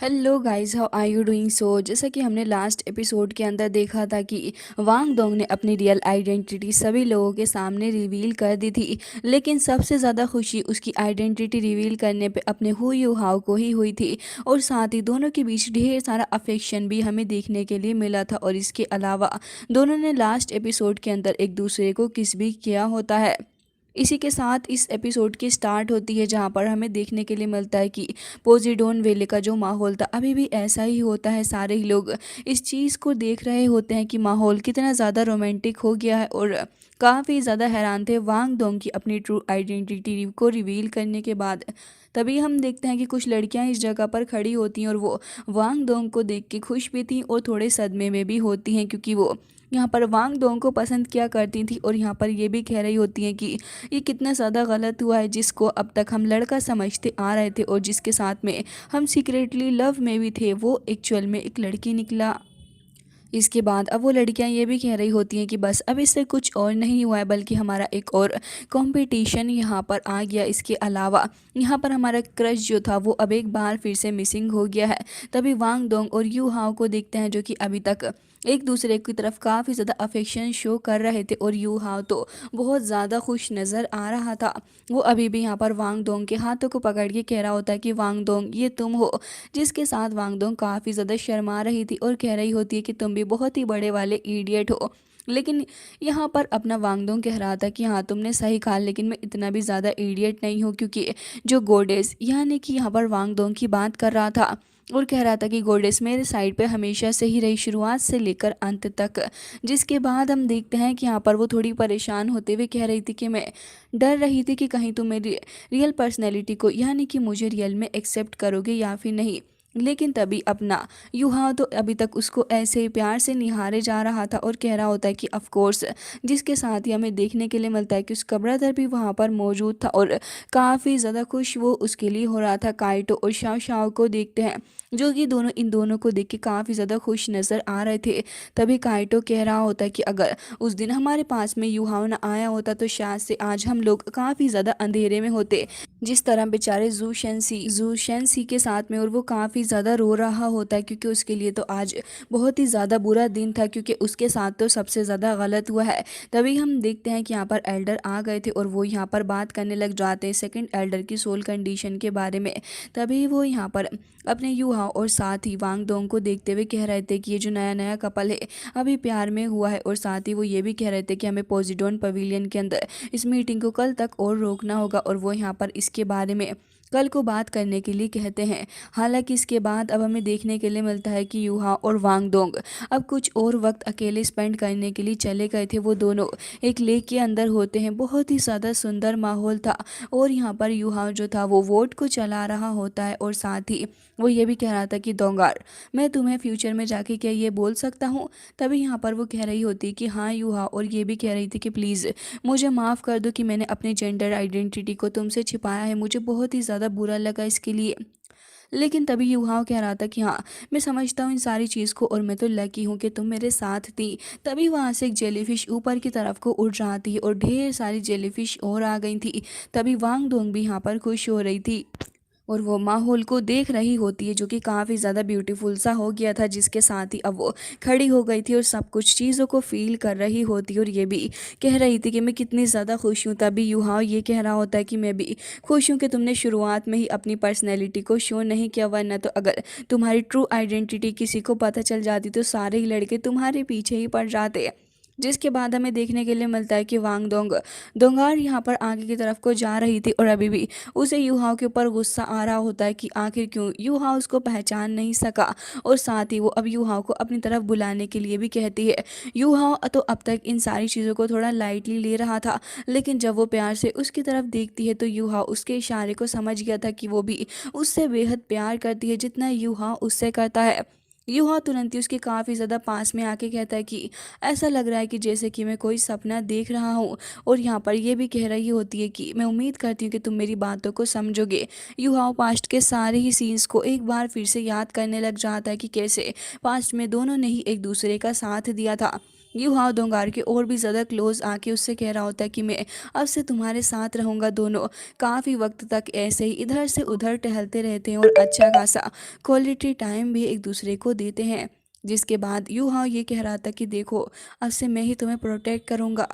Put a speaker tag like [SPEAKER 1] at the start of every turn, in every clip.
[SPEAKER 1] Hello guys, how are you doing? जैसा कि हमने लास्ट एपिसोड के अंदर देखा था कि वांग डोंग ने अपनी रियल आइडेंटिटी सभी लोगों के सामने रिवील कर दी थी। लेकिन सबसे ज़्यादा खुशी उसकी आइडेंटिटी रिवील करने पे अपने हु यू हाउ को ही हुई थी। और साथ ही दोनों के बीच ढेर सारा अफेक्शन भी हमें देखने के लिए मिला था। और इसके अलावा दोनों ने लास्ट एपिसोड के अंदर एक दूसरे को किस भी किया होता है। इसी के साथ इस एपिसोड की स्टार्ट होती है, जहाँ पर हमें देखने के लिए मिलता है कि पोजीडोन वेले का जो माहौल था अभी भी ऐसा ही होता है। सारे ही लोग इस चीज़ को देख रहे होते हैं कि माहौल कितना ज़्यादा रोमांटिक हो गया है। और काफ़ी ज़्यादा हैरान थे वांग डोंग की अपनी ट्रू आइडेंटिटी को रिवील करने के बाद। तभी हम देखते हैं कि कुछ लड़कियां इस जगह पर खड़ी होती हैं और वो वांग डोंग को देख के खुश भी थी और थोड़े सदमे में भी होती हैं, क्योंकि वो यहाँ पर वांग डोंग को पसंद किया करती थी। और यहाँ पर ये भी कह रही होती हैं कि ये कितना ज़्यादा गलत हुआ है, जिसको अब तक हम लड़का समझते आ रहे थे और जिसके साथ में हम सीक्रेटली लव में भी थे, वो एक्चुअल में एक लड़की निकला। इसके बाद अब वो लड़कियां ये भी कह रही होती हैं कि बस अब इससे कुछ और नहीं हुआ है, बल्कि हमारा एक और कंपटीशन यहाँ पर आ गया। इसके अलावा यहाँ पर हमारा क्रश जो था वो अब एक बार फिर से मिसिंग हो गया है। तभी वांग डोंग और यू हाओ को देखते हैं, जो कि अभी तक एक दूसरे की तरफ काफ़ी ज़्यादा अफेक्शन शो कर रहे थे। और यू हाओ तो बहुत ज़्यादा खुश नज़र आ रहा था। वो अभी भी यहाँ पर वांग डोंग के हाथों को पकड़ के कह रहा होता है कि वांग डोंग ये तुम हो, जिसके साथ वांगडोंग काफ़ी ज़्यादा शर्मा रही थी और कह रही होती है कि तुम भी बहुत ही बड़े वाले इडियट हो। लेकिन यहाँ पर अपना वांगडोंग कह रहा था कि हाँ, तुमने सही कहा, लेकिन मैं इतना भी ज़्यादा इडियट नहीं हूँ, क्योंकि जो गोडेस यानी कि यहाँ पर वांगडोंग की बात कर रहा था और कह रहा था कि गोडेस मेरे साइड पे हमेशा से ही रही, शुरुआत से लेकर अंत तक। जिसके बाद हम देखते हैं कि यहाँ पर वो थोड़ी परेशान होते हुए कह रही थी कि मैं डर रही थी कि कहीं तुम मेरी रियल पर्सनैलिटी को यानी कि मुझे रियल में एक्सेप्ट करोगे या फिर नहीं। लेकिन तभी अपना यूहा तो अभी तक उसको ऐसे ही प्यार से निहारे जा रहा था और कह रहा होता है कि ऑफ कोर्स, जिसके साथ ही हमें देखने के लिए मिलता है कि उसका ब्रदर भी वहाँ पर मौजूद था और काफ़ी ज़्यादा खुश वो उसके लिए हो रहा था। काइटो और शाओ शाओ को देखते हैं, जो कि दोनों इन दोनों को देख के काफ़ी ज़्यादा खुश नज़र आ रहे थे। तभी काइटो कह रहा होता है कि अगर उस दिन हमारे पास में यूहाओ ना आया होता तो शायद से आज हम लोग काफ़ी ज़्यादा अंधेरे में होते, जिस तरह बेचारे जू शेंसी के साथ में। और वो काफ़ी ज़्यादा रो रहा होता है, क्योंकि उसके लिए तो आज बहुत ही ज़्यादा बुरा दिन था, क्योंकि उसके साथ तो सबसे ज़्यादा गलत हुआ है। तभी हम देखते हैं कि यहाँ पर एल्डर आ गए थे और वो यहाँ पर बात करने लग जाते हैं सेकंड एल्डर की सोल कंडीशन के बारे में। तभी वो यहाँ पर अपने यूहा और साथ ही वांग डोंग को देखते हुए कह रहे थे कि ये जो नया नया कपल है अभी प्यार में हुआ है। और साथ ही वो ये भी कह रहे थे कि हमें पोजिडोन पवेलियन के अंदर इस मीटिंग को कल तक और रोकना होगा। और वो यहाँ पर इसके बारे में कल को बात करने के लिए कहते हैं। हालांकि इसके बाद अब हमें देखने के लिए मिलता है कि यूहा और वांग डोंग अब कुछ और वक्त अकेले स्पेंड करने के लिए चले गए थे। वो दोनों एक लेक के अंदर होते हैं, बहुत ही ज़्यादा सुंदर माहौल था। और यहाँ पर यूहा जो था वो वोट को चला रहा होता है और साथ ही वो ये भी कह रहा था कि दोंगार, मैं तुम्हें फ्यूचर में जाके क्या ये बोल सकता हूँ? तभी यहाँ पर वो कह रही होती कि हाँ यूहा, और ये भी कह रही थी कि प्लीज़ मुझे माफ़ कर दो कि मैंने अपनी जेंडर आइडेंटिटी को तुमसे छिपाया है, मुझे बहुत ही ज़्यादा बुरा लगा इसके लिए। लेकिन तभी युवाओं कह रहा था कि हाँ, मैं समझता हूँ इन सारी चीज़ को और मैं तो लकी हूँ कि तुम मेरे साथ थी। तभी वहाँ से एक जेलीफिश ऊपर की तरफ को उड़ रहा थी और ढेर सारी जेलीफिश और आ गई थी। तभी वांग डोंग भी यहाँ पर खुश हो रही थी और वो माहौल को देख रही होती है, जो कि काफ़ी ज़्यादा ब्यूटीफुल सा हो गया था। जिसके साथ ही अब वो खड़ी हो गई थी और सब कुछ चीज़ों को फील कर रही होती और ये भी कह रही थी कि मैं कितनी ज़्यादा खुश हूँ। तभी युहाओ ये कह रहा होता है कि मैं भी खुश हूँ कि तुमने शुरुआत में ही अपनी पर्सनैलिटी को शो नहीं किया, वरना तो अगर तुम्हारी ट्रू आइडेंटिटी किसी को पता चल जाती तो सारे ही लड़के तुम्हारे पीछे ही पड़ जाते। जिसके बाद हमें देखने के लिए मिलता है कि वांग डोंग दोंगार यहाँ पर आगे की तरफ को जा रही थी और अभी भी उसे यूहाओ के ऊपर गुस्सा आ रहा होता है कि आखिर क्यों यूहाओ उसको पहचान नहीं सका। और साथ ही वो अब यूहाओ को अपनी तरफ बुलाने के लिए भी कहती है। यूहाओ तो अब तक इन सारी चीज़ों को थोड़ा लाइटली ले रहा था, लेकिन जब वो प्यार से उसकी तरफ देखती है तो यूहाओ उसके इशारे को समझ गया था कि वो भी उससे बेहद प्यार करती है जितना यूहाओ उससे करता है। यूहा तुरंत ही उसके काफ़ी ज़्यादा पास में आके कहता है कि ऐसा लग रहा है कि जैसे कि मैं कोई सपना देख रहा हूँ। और यहाँ पर ये भी कह रही होती है कि मैं उम्मीद करती हूँ कि तुम मेरी बातों को समझोगे। युवाओं पास्ट के सारे ही सीन्स को एक बार फिर से याद करने लग जाता है कि कैसे पास्ट में दोनों ने ही एक दूसरे का साथ दिया था। युहाव दोंगार के और भी ज़्यादा क्लोज आके उससे कह रहा होता है कि मैं अब से तुम्हारे साथ रहूँगा। दोनों काफ़ी वक्त तक ऐसे ही इधर से उधर टहलते रहते हैं और अच्छा खासा क्वालिटी टाइम भी एक दूसरे को देते हैं। जिसके बाद युहाव ये कह रहा था कि देखो, अब से मैं ही तुम्हें प्रोटेक्ट करूँगा।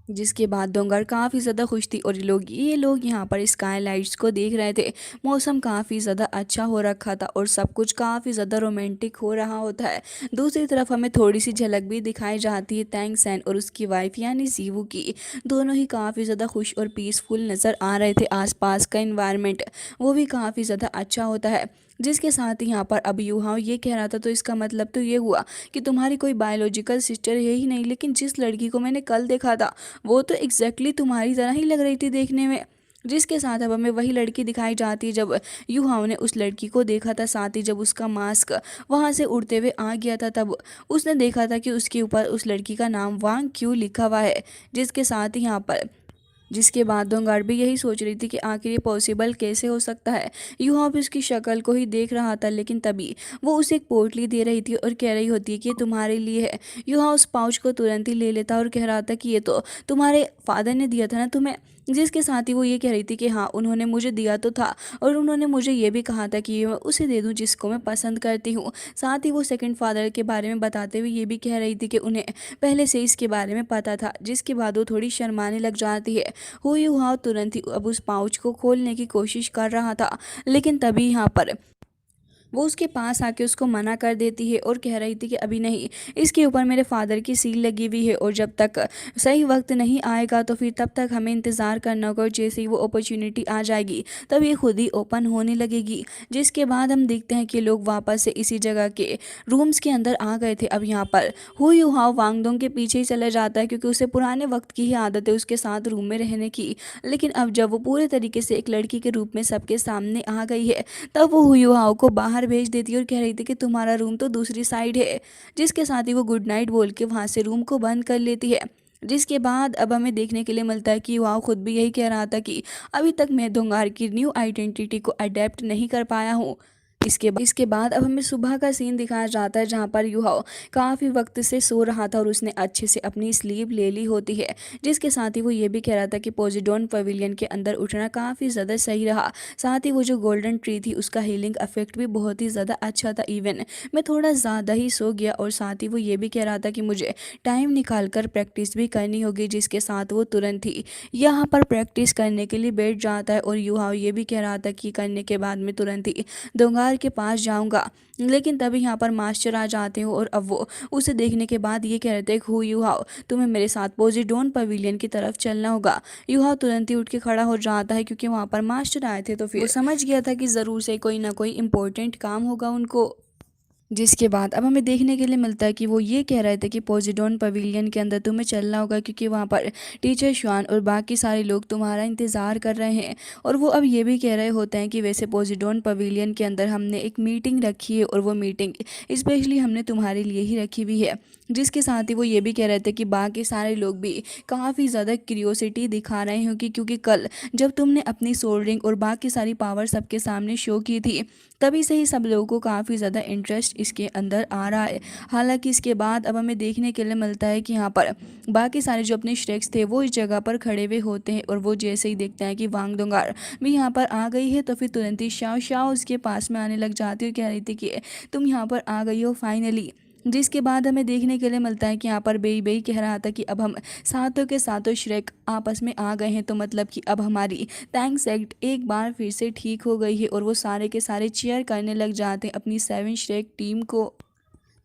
[SPEAKER 1] जिसके बाद डोंगर काफ़ी ज़्यादा खुश थी और ये लोग यहाँ पर स्काई लाइट्स को देख रहे थे। मौसम काफ़ी ज़्यादा अच्छा हो रखा था और सब कुछ काफ़ी ज़्यादा रोमांटिक हो रहा होता है। दूसरी तरफ हमें थोड़ी सी झलक भी दिखाई जाती है तैंग सैन और उसकी वाइफ यानी जीवू की। दोनों ही काफ़ी ज़्यादा खुश और पीसफुल नज़र आ रहे थे। आसपास का इन्वायरमेंट वो भी काफ़ी ज़्यादा अच्छा होता है। जिसके साथ ही यहाँ पर अब यूहां ये कह रहा था, तो इसका मतलब तो ये हुआ कि तुम्हारी कोई बायोलॉजिकल सिस्टर है ही नहीं, लेकिन जिस लड़की को मैंने कल देखा था वो तो एग्जैक्टली तुम्हारी तरह ही लग रही थी देखने में। जिसके साथ अब हमें वही लड़की दिखाई जाती है जब युहाव ने उस लड़की को देखा था। साथ ही जब उसका मास्क वहां से उड़ते हुए आ गया था तब उसने देखा था कि उसके ऊपर उस लड़की का नाम वांग क्यू लिखा हुआ है। जिसके साथ ही यहाँ पर जिसके बाद दोंगार भी यही सोच रही थी कि आखिर ये पॉसिबल कैसे हो सकता है। युहा भी उसकी शक्ल को ही देख रहा था, लेकिन तभी वो उसे एक पोटली दे रही थी और कह रही होती है कि ये तुम्हारे लिए है। युहा उस पाउच को तुरंत ही ले लेता और कह रहा था कि ये तो तुम्हारे फादर ने दिया था ना तुम्हें। जिसके साथ ही वो ये कह रही थी कि हाँ, उन्होंने मुझे दिया तो था और उन्होंने मुझे ये भी कहा था कि ये मैं उसे दे दूँ जिसको मैं पसंद करती हूँ। साथ ही वो सेकंड फादर के बारे में बताते हुए ये भी कह रही थी कि उन्हें पहले से इसके बारे में पता था। जिसके बाद वो थोड़ी शर्माने लग जाती है। हुआ तुरंत ही अब उस पाउच को खोलने की कोशिश कर रहा था, लेकिन तभी यहाँ पर वो उसके पास आके उसको मना कर देती है और कह रही थी कि अभी नहीं, इसके ऊपर मेरे फादर की सील लगी हुई है और जब तक सही वक्त नहीं आएगा तो फिर तब तक हमें इंतज़ार करना होगा और जैसे ही वो अपॉर्चुनिटी आ जाएगी तब ये खुद ही ओपन होने लगेगी। जिसके बाद हम देखते हैं कि लोग वापस से इसी जगह के रूम्स के अंदर आ गए थे। अब यहाँ पर हुई हाव वांगडोंग के पीछे ही चले जाता है क्योंकि उसे पुराने वक्त की ही आदत है उसके साथ रूम में रहने की। लेकिन अब जब वो पूरे तरीके से एक लड़की के रूप में सबके सामने आ गई है तब वो हुयुहाओ को बाहर भेज देती है और कह रही थी कि तुम्हारा रूम तो दूसरी साइड है। जिसके साथ ही वो गुड नाइट बोल के वहाँ से रूम को बंद कर लेती है। जिसके बाद अब हमें देखने के लिए मिलता है कि युवाओं खुद भी यही कह रहा था कि अभी तक मैं दोंगार की न्यू आइडेंटिटी को अडेप्ट नहीं कर पाया हूँ। इसके बाद अब हमें सुबह का सीन दिखाया जाता है जहाँ पर युहाओ काफ़ी वक्त से सो रहा था और उसने अच्छे से अपनी स्लीप ले ली होती है। जिसके साथ ही वो ये भी कह रहा था कि पोजिडोन पवेलियन के अंदर उठना काफ़ी ज़्यादा सही रहा। साथ ही वो जो गोल्डन ट्री थी उसका हीलिंग इफेक्ट भी बहुत ही ज़्यादा अच्छा था। इवन मैं थोड़ा ज़्यादा ही सो गया। और साथ ही वो ये भी कह रहा था कि मुझे टाइम निकाल कर प्रैक्टिस भी करनी होगी। जिसके साथ वो तुरंत ही यहाँ पर प्रैक्टिस करने के लिए बैठ जाता है और युहाओ ये भी कह रहा था कि करने के बाद में तुरंत ही दोंगार के पास जाऊंगा। लेकिन तभी यहाँ पर मास्टर आ जाते हो और अब वो उसे देखने के बाद ये कह रहे थे, हु युहाओ, तुम्हें मेरे साथ पोजिडोन पवेलियन की तरफ चलना होगा। युहाओ तुरंत ही उठ के खड़ा हो जाता है क्योंकि वहाँ पर मास्टर आए थे तो फिर वो समझ गया था कि ज़रूर से कोई ना कोई इम्पोर्टेंट काम होगा उनको। जिसके बाद अब हमें देखने के लिए मिलता है कि वो ये कह रहे थे कि पोजिडोन पवेलियन के अंदर तुम्हें चलना होगा क्योंकि वहाँ पर टीचर श्वान और बाकी सारे लोग तुम्हारा इंतज़ार कर रहे हैं। और वो अब ये भी कह रहे होते हैं कि वैसे पोजिडोन पवेलियन के अंदर हमने एक मीटिंग रखी है और वो मीटिंग स्पेशली हमने तुम्हारे लिए ही रखी हुई है। जिसके साथ ही वो ये भी कह रहे थे कि बाकी सारे लोग भी काफ़ी ज़्यादा क्यूरियोसिटी दिखा रहे हैं क्योंकि कल जब तुमने अपनी सोल रिंग और बाकी सारी पावर सबके सामने शो की थी तभी से ही सब लोगों को काफ़ी ज़्यादा इंटरेस्ट इसके अंदर आ रहा है। हालांकि इसके बाद अब हमें देखने के लिए मिलता है कि यहाँ पर बाकी सारे जो अपने श्रेक्स थे वो इस जगह पर खड़े हुए होते हैं और वो जैसे ही देखते हैं कि वांग दोंगार भी यहाँ पर आ गई है तो फिर तुरंत ही शाओ शाओ उसके पास में आने लग जाती है और कह रही थी कि तुम यहाँ पर आ गई हो फाइनली। जिसके बाद हमें देखने के लिए मिलता है कि यहाँ पर बेई बेई कह रहा था कि अब हम सातों के सातों श्रेक आपस में आ गए हैं तो मतलब कि अब हमारी थैंक्स एक्ट एक बार फिर से ठीक हो गई है और वो सारे के सारे चीयर करने लग जाते हैं अपनी 7 श्रेक टीम को।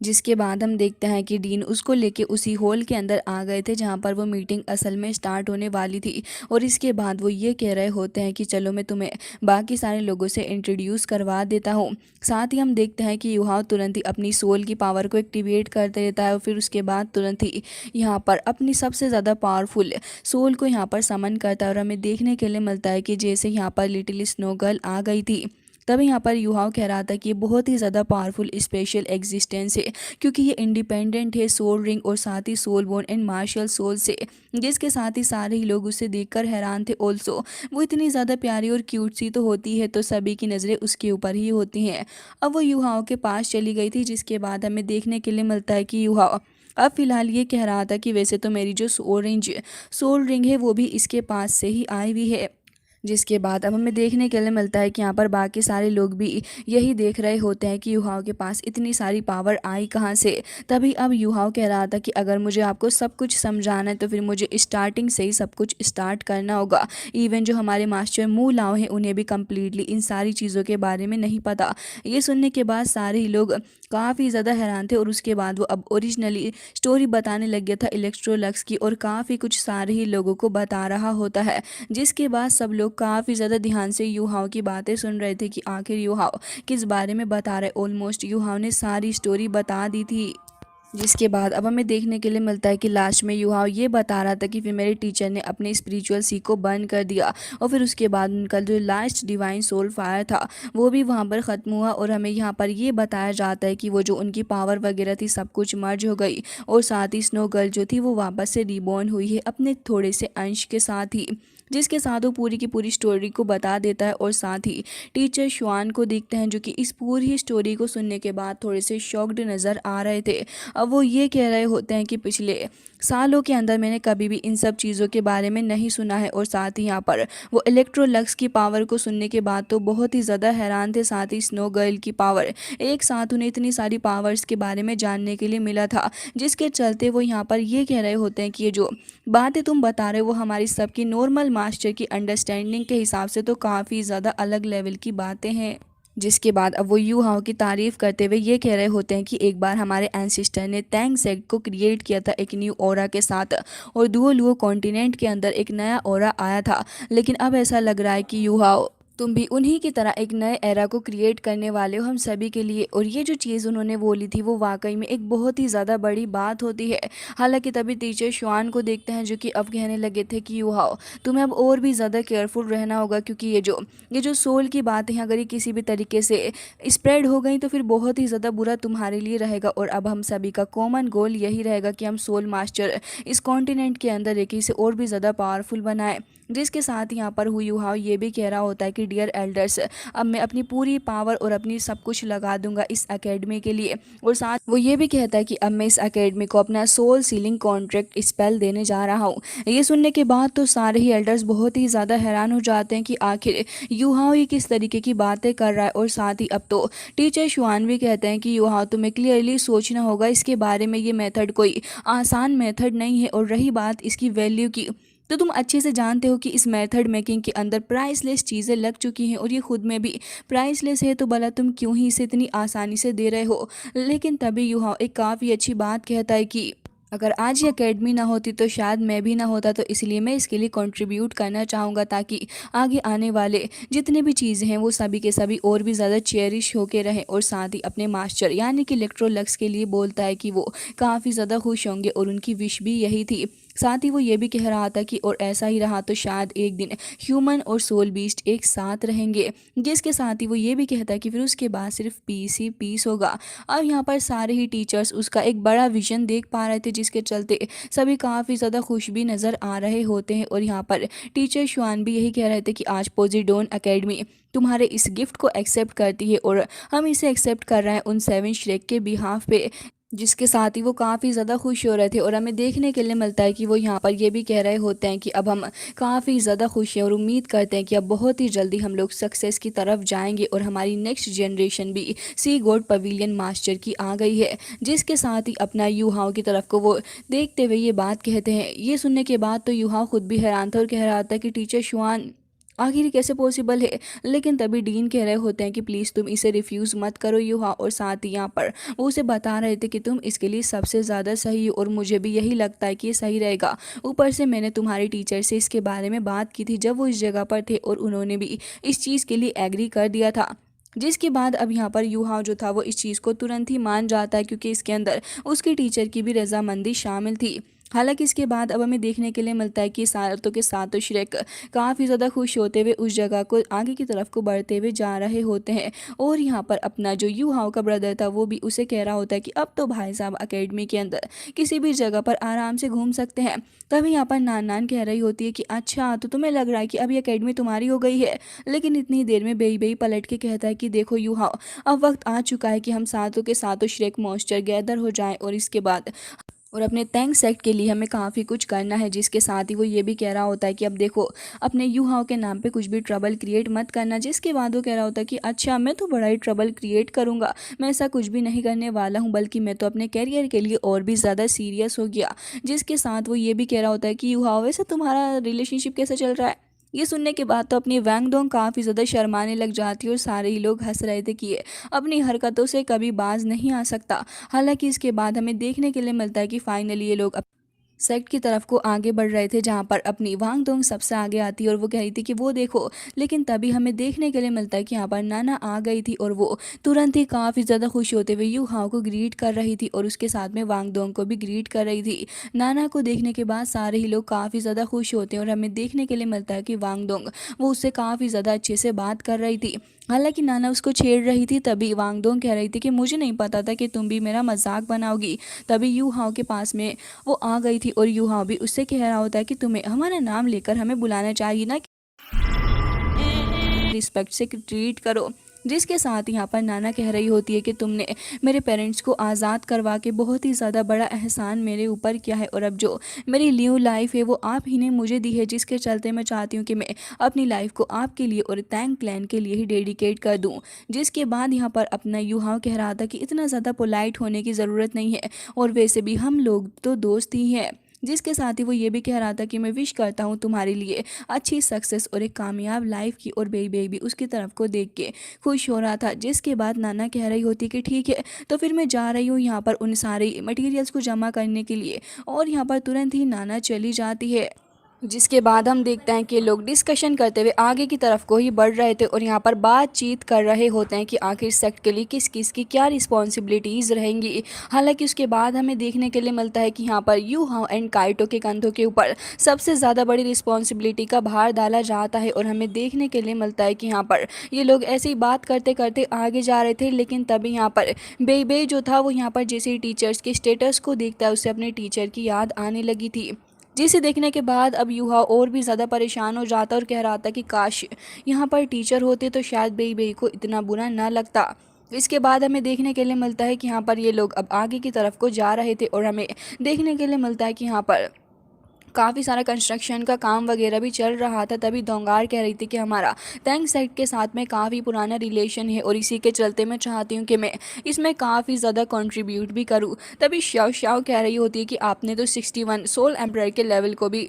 [SPEAKER 1] जिसके बाद हम देखते हैं कि डीन उसको लेके उसी हॉल के अंदर आ गए थे जहाँ पर वो मीटिंग असल में स्टार्ट होने वाली थी। और इसके बाद वो ये कह रहे होते हैं कि चलो मैं तुम्हें बाकी सारे लोगों से इंट्रोड्यूस करवा देता हूँ। साथ ही हम देखते हैं कि युहाव तुरंत ही अपनी सोल की पावर को एक्टिवेट कर देता है और फिर उसके बाद तुरंत ही यहाँ पर अपनी सबसे ज़्यादा पावरफुल सोल को यहाँ पर समन करता है। और हमें देखने के लिए मिलता है कि जैसे यहाँ पर लिटिल स्नो गर्ल आ गई थी तब यहाँ पर युहाव कह रहा था कि ये बहुत ही ज़्यादा पावरफुल स्पेशल एग्जिस्टेंस है क्योंकि ये इंडिपेंडेंट है सोल रिंग और साथ ही sole bone and marshal sole से। जिसके साथ ही सारे ही लोग उसे देखकर हैरान थे। ऑल्सो वो इतनी ज़्यादा प्यारी और क्यूट सी तो होती है तो सभी की नज़रें उसके ऊपर ही होती हैं। अब वो युहाव के पास चली गई थी जिसके बाद हमें देखने के लिए मिलता है कि युहाव अब फिलहाल ये कह रहा था कि वैसे तो मेरी जो सोल रिंग है वो भी इसके पास से ही आई हुई है। जिसके बाद अब हमें देखने के लिए मिलता है कि यहाँ पर बाकी सारे लोग भी यही देख रहे होते हैं कि युहाओं के पास इतनी सारी पावर आई कहाँ से। तभी अब युहाओं कह रहा था कि अगर मुझे आपको सब कुछ समझाना है तो फिर मुझे स्टार्टिंग से ही सब कुछ स्टार्ट करना होगा। इवन जो हमारे मास्टर मू लाओ हैं उन्हें भी कम्प्लीटली इन सारी चीज़ों के बारे में नहीं पता। ये सुनने के बाद सारे ही लोग काफ़ी ज़्यादा हैरान थे और उसके बाद वो अब ओरिजिनली स्टोरी बताने लग गया था इलेक्ट्रोलक्स की और काफ़ी कुछ सारे ही लोगों को बता रहा होता है। जिसके बाद सब लोग काफ़ी ज़्यादा ध्यान से युहाओं की बातें सुन रहे थे कि आखिर युहाओं किस बारे में बता रहे। ऑलमोस्ट युहाओं ने सारी स्टोरी बता दी थी। जिसके बाद अब हमें देखने के लिए मिलता है कि लास्ट में युहाओं ये बता रहा था कि फिर मेरे टीचर ने अपने स्पिरिचुअल सीख को बंद कर दिया और फिर उसके बाद उनका जो लास्ट डिवाइन सोल फायर था वो भी वहाँ पर ख़त्म हुआ और हमें यहाँ पर ये बताया जाता है कि वो जो उनकी पावर वगैरह थी सब कुछ मर्ज हो गई और साथ ही स्नो गर्ल जो थी वो वापस से रिबॉर्न हुई है अपने थोड़े से अंश के साथ ही। जिसके साथ वो पूरी की पूरी स्टोरी को बता देता है और साथ ही टीचर शुआन को देखते हैं जो कि इस पूरी स्टोरी को सुनने के बाद थोड़े से शॉक्ड नज़र आ रहे थे। अब वो ये कह रहे होते हैं कि पिछले सालों के अंदर मैंने कभी भी इन सब चीज़ों के बारे में नहीं सुना है और साथ ही यहाँ पर वो इलेक्ट्रोलक्स की पावर को सुनने के बाद तो बहुत ही ज़्यादा हैरान थे। साथ ही स्नो गर्ल की पावर, एक साथ उन्हें इतनी सारी पावर्स के बारे में जानने के लिए मिला था जिसके चलते वो यहाँ पर ये कह रहे होते हैं कि ये जो बातें तुम बता रहे हो वो हमारी सबकी नॉर्मल मास्टर की अंडरस्टैंडिंग के हिसाब से तो काफ़ी ज़्यादा अलग लेवल की बातें हैं। जिसके बाद अब वो युहाओं की तारीफ करते हुए ये कह रहे होते हैं कि एक बार हमारे एंसिस्टर ने तैंग सेक्ट को क्रिएट किया था एक न्यू ऑरा के साथ और दुओ लुओ कॉन्टिनेंट के अंदर एक नया ऑरा आया था। लेकिन अब ऐसा लग रहा है कि युहाओं तुम भी उन्हीं की तरह एक नए एरा को क्रिएट करने वाले हो हम सभी के लिए। और ये जो चीज़ उन्होंने बोली थी वो वाकई में एक बहुत ही ज़्यादा बड़ी बात होती है। हालांकि तभी टीचर शुआन को देखते हैं जो कि अब कहने लगे थे कि युहाओ तुम्हें अब और भी ज़्यादा केयरफुल रहना होगा क्योंकि ये जो सोल की बातें हैं अगर ये किसी भी तरीके से स्प्रेड हो गई तो फिर बहुत ही ज़्यादा बुरा तुम्हारे लिए रहेगा। और अब हम सभी का कॉमन गोल यही रहेगा कि हम सोल मास्टर इस कॉन्टिनेंट के अंदर एक इसे और भी ज़्यादा पावरफुल बनाएं। जिसके साथ यहाँ पर युहाओ ये भी कह रहा होता है कि डियर एल्डर्स अब मैं अपनी पूरी पावर और अपनी सब कुछ लगा दूंगा इस एकेडमी के लिए। और साथ वो ये भी कहता है कि अब मैं इस एकेडमी को अपना सोल सीलिंग कॉन्ट्रैक्ट स्पेल देने जा रहा हूँ। ये सुनने के बाद तो सारे ही एल्डर्स बहुत ही ज़्यादा हैरान हो जाते हैं कि आखिर युहाओ ये किस तरीके की बातें कर रहा है। और साथ ही अब तो टीचर शुआन भी कहते हैं कि युहाओ तुम्हें क्लियरली सोचना होगा इसके बारे में। ये मेथड कोई आसान मेथड नहीं है और रही बात इसकी वैल्यू की तो तुम अच्छे से जानते हो कि इस मेथड मेकिंग के अंदर प्राइसलेस चीज़ें लग चुकी हैं और ये खुद में भी प्राइसलेस है तो भला तुम क्यों ही इसे इतनी आसानी से दे रहे हो। लेकिन तभी युवा एक काफ़ी अच्छी बात कहता है कि अगर आज ये अकेडमी ना होती तो शायद मैं भी ना होता तो इसलिए मैं इसके लिए कंट्रीब्यूट करना चाहूँगा ताकि आगे आने वाले जितने भी चीज़ें हैं वो सभी के सभी और भी ज़्यादा चेरिश होके रहें। और साथ ही अपने मास्टर यानी कि इलेक्ट्रोलक्स के लिए बोलता है कि वो काफ़ी ज़्यादा खुश होंगे और उनकी विश भी यही थी। साथ ही वो ये भी कह रहा था कि और ऐसा ही रहा तो शायद एक दिन ह्यूमन और सोल बीस्ट एक साथ रहेंगे। जिसके साथ ही वो ये भी कहता है कि फिर उसके बाद सिर्फ पीस ही पीस होगा। अब यहाँ पर सारे ही टीचर्स उसका एक बड़ा विजन देख पा रहे थे जिसके चलते सभी काफ़ी ज़्यादा खुश भी नज़र आ रहे होते हैं। और यहाँ पर टीचर शुआन भी यही कह रहे थे कि आज पोजीडोन एकेडमी तुम्हारे इस गिफ्ट को एक्सेप्ट करती है और हम इसे एक्सेप्ट कर रहे हैं उन 7 श्रेक के बिहाफ पे। जिसके साथ ही वो काफ़ी ज़्यादा खुश हो रहे थे और हमें देखने के लिए मिलता है कि वो यहाँ पर ये भी कह रहे होते हैं कि अब हम काफ़ी ज़्यादा खुश हैं और उम्मीद करते हैं कि अब बहुत ही जल्दी हम लोग सक्सेस की तरफ जाएंगे और हमारी नेक्स्ट जनरेशन भी सी गॉड पवेलियन मास्टर की आ गई है। जिसके साथ ही अपना युहाओं की तरफ को वो देखते हुए ये बात कहते हैं। ये सुनने के बाद तो युहाओं खुद भी हैरान था और कह रहा था कि टीचर शुआन आखिर ये कैसे पॉसिबल है। लेकिन तभी डीन कह रहे होते हैं कि प्लीज़ तुम इसे रिफ्यूज़ मत करो युहा। और साथ ही यहाँ पर वो उसे बता रहे थे कि तुम इसके लिए सबसे ज़्यादा सही हो और मुझे भी यही लगता है कि ये सही रहेगा। ऊपर से मैंने तुम्हारे टीचर से इसके बारे में बात की थी जब वो इस जगह पर थे और उन्होंने भी इस चीज़ के लिए एग्री कर दिया था। जिसके बाद अब यहाँ पर युहा जो था वो इस चीज़ को तुरंत ही मान जाता है क्योंकि इसके अंदर उसके टीचर की भी रजामंदी शामिल थी। हालांकि इसके बाद अब हमें देखने के लिए मिलता है कि सातों के सातों श्रेक काफ़ी ज़्यादा खुश होते हुए उस जगह को आगे की तरफ को बढ़ते हुए जा रहे होते हैं। और यहाँ पर अपना जो युहाओं का ब्रदर था वो भी उसे कह रहा होता है कि अब तो भाई साहब एकेडमी के अंदर किसी भी जगह पर आराम से घूम सकते हैं। तभी यहाँ पर नान नान कह रही होती है कि अच्छा तो तुम्हें लग रहा है कि अब ये अकेडमी तुम्हारी हो गई है। लेकिन इतनी देर में बेई बेई पलट के कहता है कि देखो युहाओ अब वक्त आ चुका है कि हम सातों के सातों श्रेक मॉन्स्टर गैदर हो जाएं और इसके बाद और अपने थैंक्स सेक्ट के लिए हमें काफ़ी कुछ करना है, जिसके साथ ही वो ये भी कह रहा होता है कि अब देखो अपने यूहाओ के नाम पे कुछ भी ट्रबल क्रिएट मत करना। जिसके बाद वो कह रहा होता है कि अच्छा मैं तो बड़ा ही ट्रबल क्रिएट करूँगा, मैं ऐसा कुछ भी नहीं करने वाला हूँ, बल्कि मैं तो अपने करियर के लिए और भी ज़्यादा सीरियस हो गया। जिसके साथ वो ये भी कह रहा होता है कि यूहाओ वैसे तुम्हारा रिलेशनशिप कैसा चल रहा है। ये सुनने के बाद तो अपनी वैंग डोंग काफ़ी ज़्यादा शर्माने लग जाती है और सारे ही लोग हंस रहे थे कि ये अपनी हरकतों से कभी बाज नहीं आ सकता। हालांकि इसके बाद हमें देखने के लिए मिलता है कि फाइनली ये लोग सेक्ट की तरफ को आगे बढ़ रहे थे, जहाँ पर अपनी वांग डोंग सबसे आगे आती है और वो कह रही थी कि वो देखो। लेकिन तभी हमें देखने के लिए मिलता है कि यहाँ पर नाना आ गई थी और वो तुरंत ही काफ़ी ज़्यादा खुश होते हुए यू हाओ को ग्रीट कर रही थी और उसके साथ में वांग डोंग को भी ग्रीट कर रही थी। नाना को देखने के बाद सारे ही लोग काफ़ी ज़्यादा खुश होते हैं और हमें देखने के लिए मिलता है कि वांग डोंग वो उससे काफ़ी ज़्यादा अच्छे से बात कर रही थी। हालांकि नाना उसको छेड़ रही थी, तभी वांग डोंग कह रही थी कि मुझे नहीं पता था कि तुम भी मेरा मजाक बनाओगी। तभी यू हाओ के पास में वो आ गई थी और यूहा भी उससे कह रहा होता है कि तुम्हें हमारा नाम लेकर हमें बुलाना चाहिए ना, रिस्पेक्ट से ट्रीट करो। जिसके साथ यहाँ पर नाना कह रही होती है कि तुमने मेरे पेरेंट्स को आज़ाद करवा के बहुत ही ज़्यादा बड़ा एहसान मेरे ऊपर किया है और अब जो मेरी न्यू लाइफ है वो आप ही ने मुझे दी है, जिसके चलते मैं चाहती हूँ कि मैं अपनी लाइफ को आपके लिए और टैंग क्लैन के लिए ही डेडिकेट कर दूँ। जिसके बाद यहाँ पर अपना यूहाव कह रहा था कि इतना ज़्यादा पोलाइट होने की ज़रूरत नहीं है और वैसे भी हम लोग तो दोस्त ही हैं। जिसके साथ ही वो ये भी कह रहा था कि मैं विश करता हूँ तुम्हारे लिए अच्छी सक्सेस और एक कामयाब लाइफ की, और बेबी भी उसकी तरफ को देख के खुश हो रहा था। जिसके बाद नाना कह रही होती कि ठीक है तो फिर मैं जा रही हूँ यहाँ पर उन सारे मटेरियल्स को जमा करने के लिए, और यहाँ पर तुरंत ही नाना चली जाती है। जिसके बाद हम देखते हैं कि लोग डिस्कशन करते हुए आगे की तरफ को ही बढ़ रहे थे और यहाँ पर बातचीत कर रहे होते हैं कि आखिर सेक्ट के लिए किस किस की क्या रिस्पॉन्सिबिलिटीज़ रहेंगी। हालांकि उसके बाद हमें देखने के लिए मिलता है कि यहाँ पर यू हाओ एंड काइटो के कंधों के ऊपर सबसे ज़्यादा बड़ी रिस्पॉन्सिबिलिटी का भार डाला जाता है और हमें देखने के लिए मिलता है कि यहाँ पर ये लोग ऐसे ही बात करते करते आगे जा रहे थे। लेकिन तभी यहाँ पर बेबे जो था वो यहाँ पर जैसे ही टीचर्स के स्टेटस को देखता है उसे अपने टीचर की याद आने लगी थी, जिसे देखने के बाद अब यूहा और भी ज़्यादा परेशान हो जाता और कह रहा था कि काश यहाँ पर टीचर होते तो शायद बेई बेई को इतना बुरा ना लगता। इसके बाद हमें देखने के लिए मिलता है कि यहाँ पर ये लोग अब आगे की तरफ को जा रहे थे और हमें देखने के लिए मिलता है कि यहाँ पर काफ़ी सारा कंस्ट्रक्शन का काम वगैरह भी चल रहा था। तभी दोंगार कह रही थी कि हमारा थैंक्स साइट के साथ में काफ़ी पुराना रिलेशन है और इसी के चलते मैं चाहती हूँ कि मैं इसमें काफ़ी ज़्यादा कंट्रीब्यूट भी करूँ। तभी शाओ शाओ कह रही होती है कि आपने तो 61 सोल एम्पायर के लेवल को भी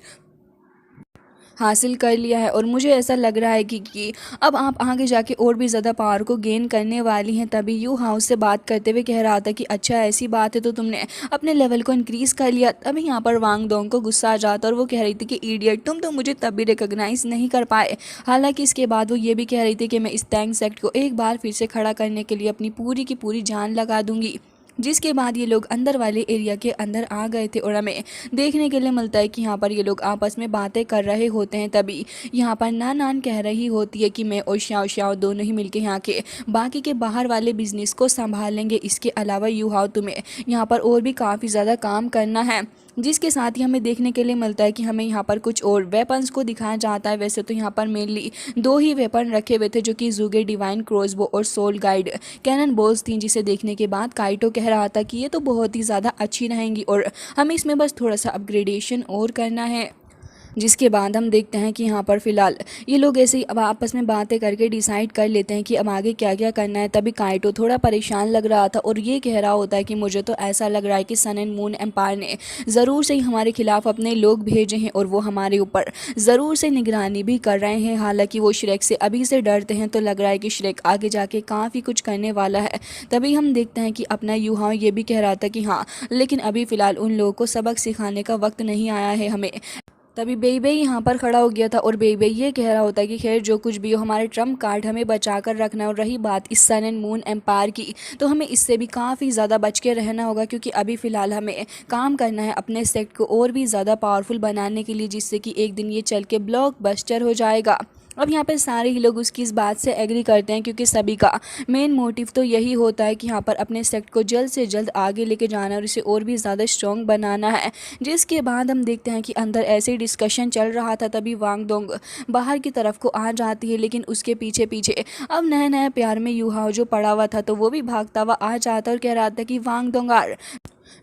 [SPEAKER 1] हासिल कर लिया है और मुझे ऐसा लग रहा है कि अब आप आगे जाके और भी ज़्यादा पावर को गेन करने वाली हैं। तभी यू हाउस से बात करते हुए कह रहा था कि अच्छा ऐसी बात है तो तुमने अपने लेवल को इंक्रीज़ कर लिया। तभी यहाँ पर वांग डोंग को गुस्सा आ जाता और वो कह रही थी कि इडियट, तुम तो मुझे तभी रिकॉग्नाइज़ नहीं कर पाए। हालांकि इसके बाद वो ये भी कह रही थी कि मैं इस टैंक सेक्ट को एक बार फिर से खड़ा करने के लिए अपनी पूरी की पूरी जान लगा दूंगी। जिसके बाद ये लोग अंदर वाले एरिया के अंदर आ गए थे और हमें देखने के लिए मिलता है कि यहाँ पर ये लोग आपस में बातें कर रहे होते हैं। तभी यहाँ पर नान कह रही होती है कि मैं और श्याओ श्याओ दोनों ही मिलके यहाँ के बाकी के बाहर वाले बिजनेस को संभाल लेंगे। इसके अलावा यू हाओ तुम्हें यहाँ पर और भी काफ़ी ज़्यादा काम करना है। जिसके साथ ही हमें देखने के लिए मिलता है कि हमें यहाँ पर कुछ और वेपन्स को दिखाया जाता है। वैसे तो यहाँ पर मेनली दो ही वेपन रखे हुए थे जो कि जुगे डिवाइन क्रॉसबो और सोल गाइड कैनन बॉल्स थी, जिसे देखने के बाद काइटो कह रहा था कि ये तो बहुत ही ज़्यादा अच्छी रहेंगी और हमें इसमें बस थोड़ा सा अपग्रेडेशन और करना है। जिसके बाद हम देखते हैं कि यहाँ पर फ़िलहाल ये लोग ऐसे ही अब आपस में बातें करके डिसाइड कर लेते हैं कि अब आगे क्या क्या करना है। तभी काइटो थोड़ा परेशान लग रहा था और ये कह रहा होता है कि मुझे तो ऐसा लग रहा है कि सन एंड मून एम्पायर ने ज़रूर से ही हमारे खिलाफ अपने लोग भेजे हैं और वो हमारे ऊपर ज़रूर से निगरानी भी कर रहे हैं। हालांकि वो श्रेक से अभी से डरते हैं तो लग रहा है कि श्रेक आगे जाके काफ़ी कुछ करने वाला है। तभी हम देखते हैं कि अपना यूहा ये भी कह रहा था कि हाँ, लेकिन अभी फ़िलहाल उन लोगों को सबक सिखाने का वक्त नहीं आया है हमें। तभी बेबे यहाँ पर खड़ा हो गया था और बेबे ये कह रहा होता है कि खैर जो कुछ भी हो, हमारे ट्रम्प कार्ड हमें बचा कर रखना है। और रही बात इस सन एंड मून एम्पायर की, तो हमें इससे भी काफ़ी ज़्यादा बच के रहना होगा, क्योंकि अभी फ़िलहाल हमें काम करना है अपने सेक्ट को और भी ज़्यादा पावरफुल बनाने के लिए, जिससे कि एक दिन ये चल के ब्लॉकबस्टर हो जाएगा। अब यहाँ पर सारे ही लोग उसकी इस बात से एग्री करते हैं, क्योंकि सभी का मेन मोटिव तो यही होता है कि यहाँ पर अपने सेक्ट को जल्द से जल्द आगे लेके जाना और इसे और भी ज़्यादा स्ट्रॉन्ग बनाना है। जिसके बाद हम देखते हैं कि अंदर ऐसे ही डिस्कशन चल रहा था। तभी वांग डोंग बाहर की तरफ को आ जाती है, लेकिन उसके पीछे पीछे अब नया नया प्यार में यूहाओ जो पड़ा हुआ था तो वो भी भागता हुआ आ जाता और कह रहा था कि वांग डोंगार,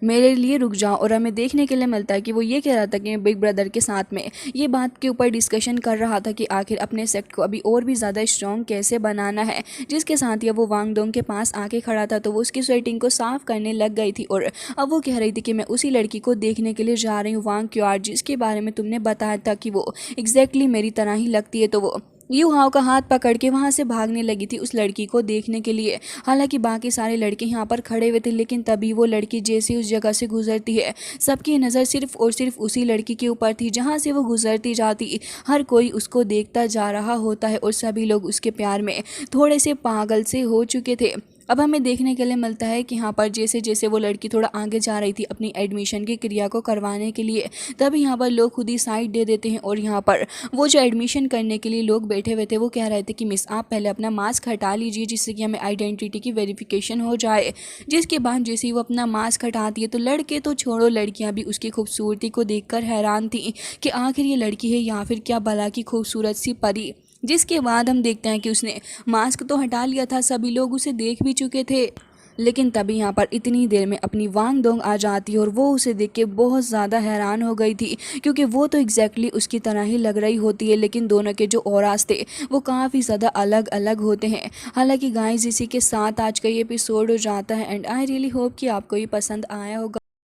[SPEAKER 1] मेरे लिए रुक जाओ। और हमें देखने के लिए मिलता है कि वो ये कह रहा था कि बिग ब्रदर के साथ में ये बात के ऊपर डिस्कशन कर रहा था कि आखिर अपने सेक्ट को अभी और भी ज़्यादा स्ट्रॉन्ग कैसे बनाना है। जिसके साथ ही अब वो वांग डोंग के पास आके खड़ा था तो वो उसकी स्वेटिंग को साफ करने लग गई थी। और अब वो कह रही थी कि मैं उसी लड़की को देखने के लिए जा रही हूँ, वांग क्यूआर, जिसके बारे में तुमने बताया था कि वो एग्जैक्टली मेरी तरह ही लगती है। तो वो यू हाव का हाथ पकड़ के वहाँ से भागने लगी थी उस लड़की को देखने के लिए। हालांकि बाकी सारे लड़के यहाँ पर खड़े हुए थे, लेकिन तभी वो लड़की जैसे उस जगह से गुजरती है सबकी नज़र सिर्फ और सिर्फ उसी लड़की के ऊपर थी जहाँ से वो गुजरती जाती। हर कोई उसको देखता जा रहा होता है और सभी लोग उसके प्यार में थोड़े से पागल से हो चुके थे। अब हमें देखने के लिए मिलता है कि यहाँ पर जैसे जैसे वो लड़की थोड़ा आगे जा रही थी अपनी एडमिशन की क्रिया को करवाने के लिए, तभी यहाँ पर लोग खुद ही साइड दे देते हैं। और यहाँ पर वो जो एडमिशन करने के लिए लोग बैठे हुए थे वो कह रहे थे कि मिस आप पहले अपना मास्क हटा लीजिए जिससे कि हमें आइडेंटिटी की वेरिफिकेशन हो जाए। जिसके बाद जैसे ही वो अपना मास्क हटाती है तो लड़के तो छोड़ो, लड़कियाँ भी उसकी खूबसूरती को देखकर हैरान थी कि आखिर ये लड़की है या फिर क्या भला की खूबसूरत सी परी। जिसके बाद हम देखते हैं कि उसने मास्क तो हटा लिया था, सभी लोग उसे देख भी चुके थे। लेकिन तभी यहाँ पर इतनी देर में अपनी वांग डोंग आ जाती है और वो उसे देख के बहुत ज़्यादा हैरान हो गई थी क्योंकि वो तो एग्जैक्टली उसकी तरह ही लग रही होती है, लेकिन दोनों के जो ऑरास थे वो काफ़ी ज़्यादा अलग अलग होते हैं। हालांकि गाइस इसी के साथ आज का ये एपिसोड हो जाता है एंड आई रियली होप कि आपको ये पसंद आया होगा।